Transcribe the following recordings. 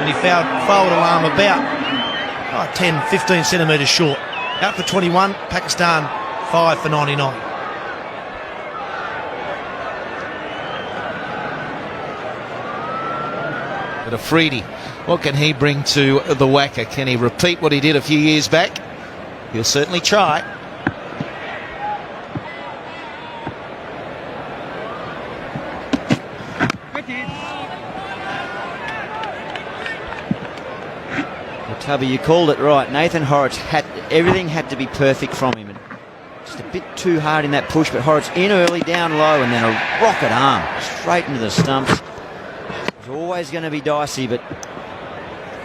and he fouled alarm about 10, 15 centimetres short. Out for 21, Pakistan 5 for 99. But Afridi, what can he bring to the whacker? Can he repeat what he did a few years back? He'll certainly try. Tubby, you called it right. Nathan Horrocks everything had to be perfect from him. And just a bit too hard in that push, but Horrocks in early, down low, and then a rocket arm straight into the stumps. It's always going to be dicey, but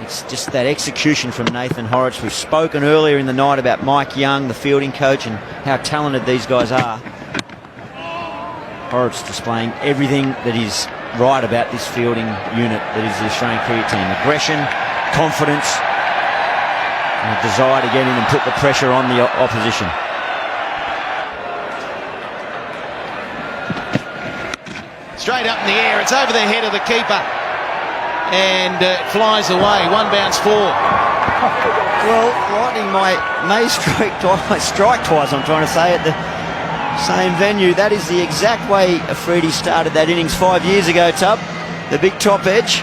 it's just that execution from Nathan Horrocks. We've spoken earlier in the night about Mike Young, the fielding coach, and how talented these guys are. Horrocks displaying everything that is right about this fielding unit that is the Australian cricket team. Aggression, confidence, and a desire to get in and put the pressure on the opposition. Straight up in the air, it's over the head of the keeper, and it flies away. One bounce four. Well, Lightning may strike twice, I'm trying to say, at the same venue. That is the exact way Afridi started that innings 5 years ago, Tub. The big top edge.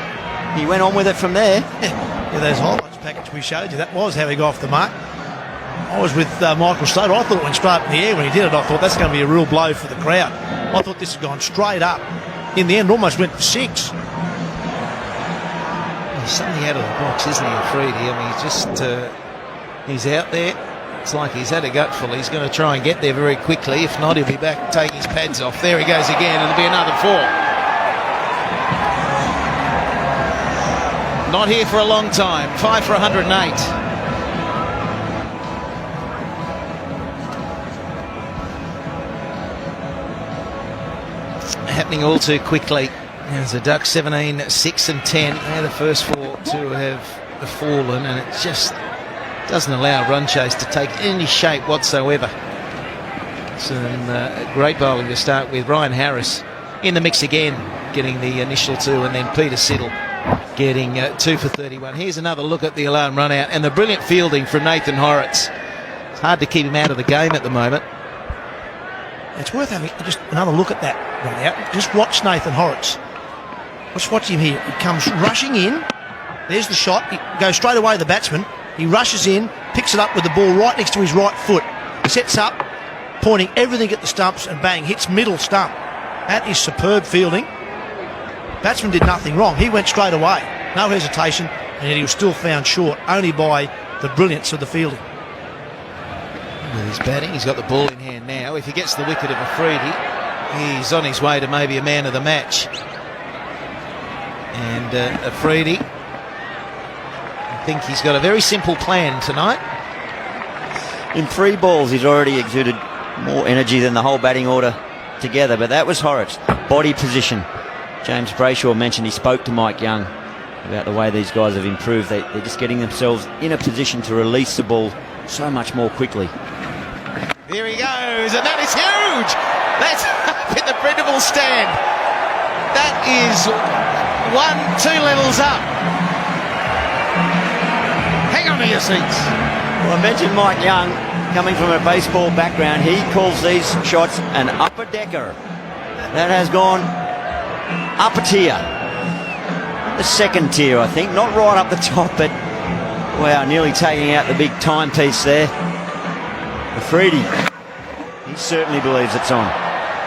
He went on with it from there. Yeah, those highlights package we showed you, that was how he got off the mark. I was with Michael Slater. I thought it went straight up in the air when he did it. I thought that's going to be a real blow for the crowd. I thought this had gone straight up. In the end, almost went for six. He's something out of the box, isn't he, Afridi? I mean, he's out there. It's like he's had a gutful. He's going to try and get there very quickly. If not, he'll be back taking his pads off. There he goes again. It'll be another four. Not here for a long time. 5 for 108. Happening all too quickly. There's the Ducks 17, 6 and 10. They're the first four to have fallen, and it just doesn't allow run chase to take any shape whatsoever. Some great bowling to start with. Ryan Harris in the mix again, getting the initial two, and then Peter Siddle getting 2 for 31. Here's another look at the alarm run out, and the brilliant fielding from Nathan Horrocks. It's hard to keep him out of the game at the moment. It's worth having just another look at that run out. Just watch Nathan Horrocks. Let's watch him here. He comes rushing in. There's the shot. He goes straight away to the batsman. He rushes in, picks it up with the ball right next to his right foot. Sets up, pointing everything at the stumps, and bang, hits middle stump. That is superb fielding. Batsman did nothing wrong. He went straight away. No hesitation, and yet he was still found short, only by the brilliance of the fielding. With his batting, he's got the ball in hand now. If he gets the wicket of Afridi, he's on his way to maybe a man of the match. And Afridi, I think he's got a very simple plan tonight. In 3 balls, he's already exuded more energy than the whole batting order together, but that was Horrocks. Body position. James Brayshaw mentioned he spoke to Mike Young about the way these guys have improved. They're just getting themselves in a position to release the ball so much more quickly. There he goes, and that is huge! That's up in the printable stand. That is 1-2 levels up. Hang on to your seats. Well, I mentioned Mike Young coming from a baseball background. He calls these shots an upper decker. That has gone up a tier. The second tier, I think. Not right up the top, but wow, nearly taking out the big timepiece there. Afridi, he certainly believes it's on.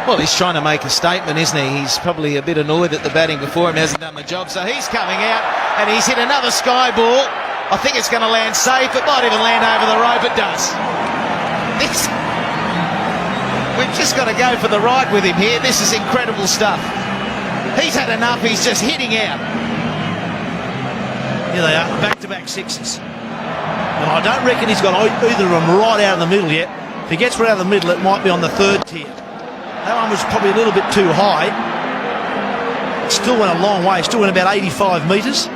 Well, he's trying to make a statement, isn't he? He's probably a bit annoyed that the batting before him hasn't done the job, so he's coming out and he's hit another sky ball. I think it's going to land safe. It might even land over the rope. It does. We've just got to go for the ride with him here. This is incredible stuff. He's had enough. He's just hitting out. Here they are, back-to-back sixes. And I don't reckon he's got either of them right out of the middle yet. If he gets right out of the middle, it might be on the third tier. That one was probably a little bit too high. It still went a long way. It still went about 85 metres.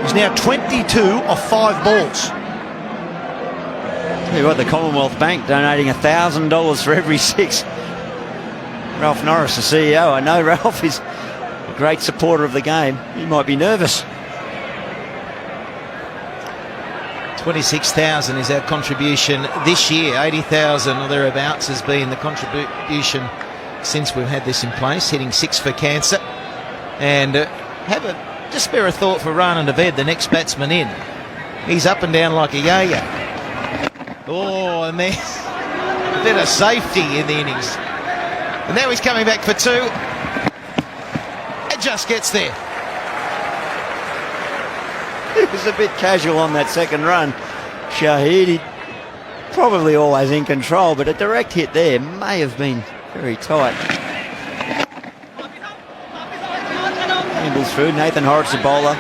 He's now 22 off 5 balls. Tell you what, the Commonwealth Bank donating $1,000 for every 6. Ralph Norris, the CEO. I know Ralph is a great supporter of the game. He might be nervous. 26,000 is our contribution this year. 80,000 or thereabouts has been the contribution since we've had this in place, hitting 6 for cancer. And just spare a thought for Rana Naved, the next batsman in. He's up and down like a yo-yo. Oh, and there's a bit of safety in the innings. And now he's coming back for 2. It just gets there. He was a bit casual on that second run. Shahid, he probably always in control, but a direct hit there may have been very tight. Handles through. Nathan Horrocks, the bowler,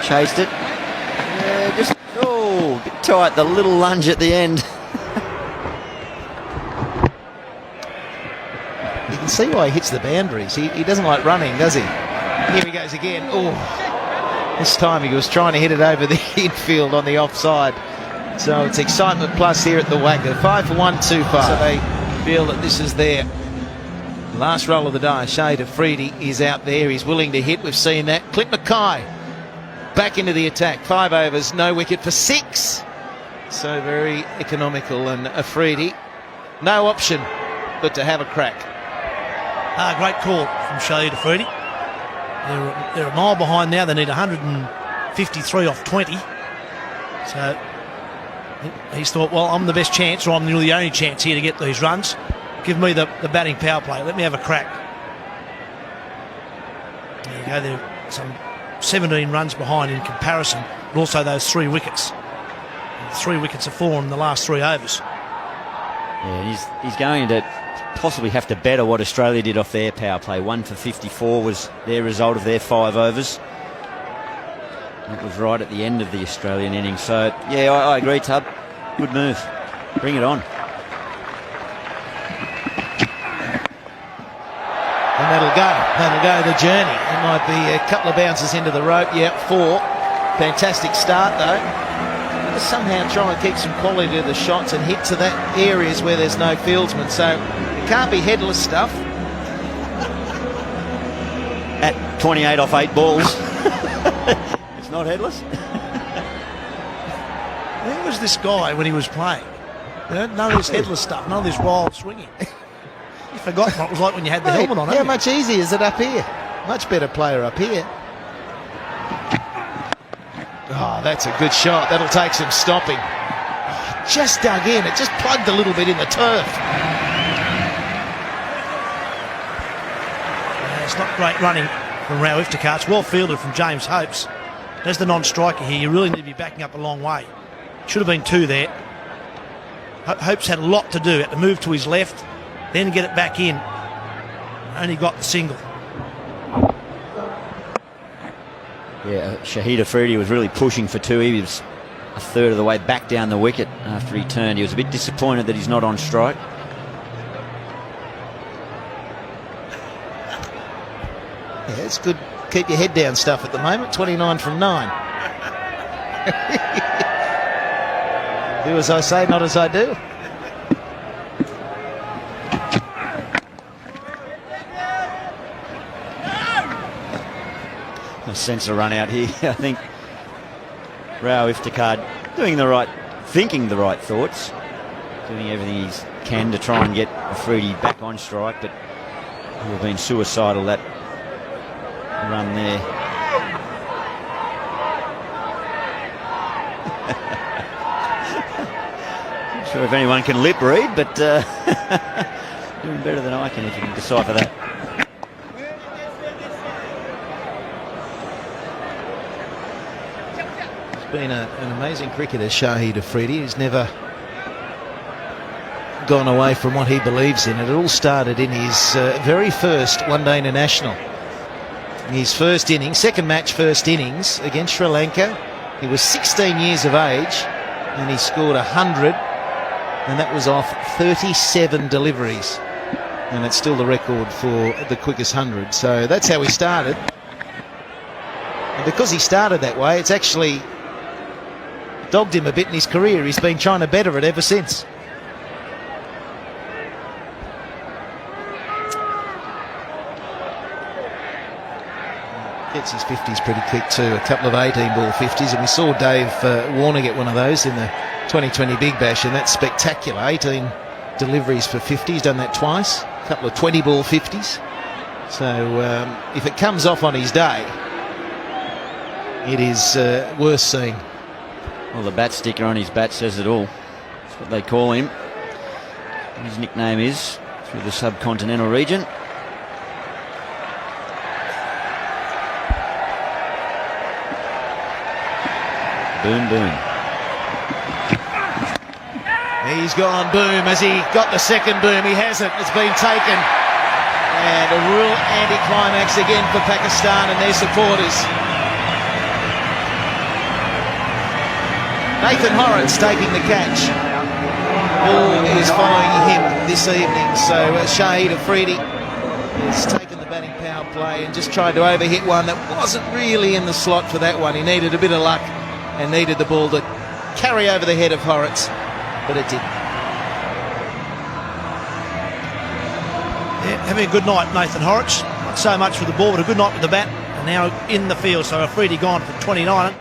chased it. Yeah, just a bit tight. The little lunge at the end. You can see why he hits the boundaries. He doesn't like running, does he? Here he goes again. Oh. This time he was trying to hit it over the infield on the offside. So it's excitement plus here at the Wacker. 5 for 1, 2 5. So they feel that this is their last roll of the die. Shahid Afridi is out there. He's willing to hit. We've seen that. Clint Mackay back into the attack. 5 overs, no wicket for 6. So very economical. And Afridi, no option but to have a crack. Great call from Shahid Afridi. They're a mile behind now. They need 153 off 20. So he's thought, well, I'm the best chance, or I'm the only chance here to get these runs. Give me the batting power play. Let me have a crack. There you go. They're some 17 runs behind in comparison, but also those 3 wickets. 3 wickets of 4 in the last 3 overs. Yeah, he's going to possibly have to better what Australia did off their power play. 1 for 54 was their result of their 5 overs. It was right at the end of the Australian innings. So, yeah, I agree, Tub. Good move. Bring it on. And that'll go the journey. It might be a couple of bounces into the rope. Yep, 4. Fantastic start, though. Just somehow try and keep some quality to the shots and hit to that areas where there's no fieldsman. So it can't be headless stuff. At 28 off 8 balls. It's not headless. Where was this guy when he was playing? None of this headless stuff, none of this wild swinging. You forgot what it was like when you had the helmet on. How much easier is it up here? Much better player up here. Oh, that's a good shot. That'll take some stopping. Oh, just dug in. It just plugged a little bit in the turf. It's not great running from Rao Iftikhar. It's well fielded from James Hopes. As the non-striker here, you really need to be backing up a long way. Should have been 2 there. Hopes had a lot to do. Had to move to his left, then get it back in. Only got the single. Yeah, Shahid Afridi was really pushing for 2. He was a third of the way back down the wicket after he turned. He was a bit disappointed that he's not on strike. Yeah, it's good. Keep your head down stuff at the moment. 29 from 9. Do as I say, not as I do. A sense of run out here. I think Rao Iftikhar thinking the right thoughts, doing everything he can to try and get Afridi back on strike, but he'll have been suicidal, that run there. Not sure if anyone can lip read, but doing better than I can if you can decipher that. Been an amazing cricketer, Shahid Afridi. He's never gone away from what he believes in. It all started in his very first one-day international. His first innings, second match, first innings against Sri Lanka. He was 16 years of age and he scored 100, and that was off 37 deliveries. And it's still the record for the quickest 100. So that's how he started. And because he started that way, it's actually dogged him a bit in his career. He's been trying to better it ever since. Gets his 50s pretty quick too, a couple of 18-ball 50s, and we saw Dave Warner get one of those in the 2020 Big Bash, and that's spectacular. 18 deliveries for 50s, done that twice, a couple of 20-ball 50s. So if it comes off on his day, it is worth seeing. Well, the bat sticker on his bat says it all. That's what they call him. His nickname is through the subcontinental region. Boom, boom. He's gone boom. Has he got the second boom? He hasn't. It's been taken. And a real anticlimax again for Pakistan and their supporters. Nathan Horrocks taking the catch. Ball is following him this evening. So Shahid Afridi has taken the batting power play and just tried to overhit one that wasn't really in the slot for that one. He needed a bit of luck and needed the ball to carry over the head of Horrocks, but it didn't. Yeah, having a good night, Nathan Horrocks. Not so much with the ball, but a good night with the bat. And now in the field, so Afridi gone for 29.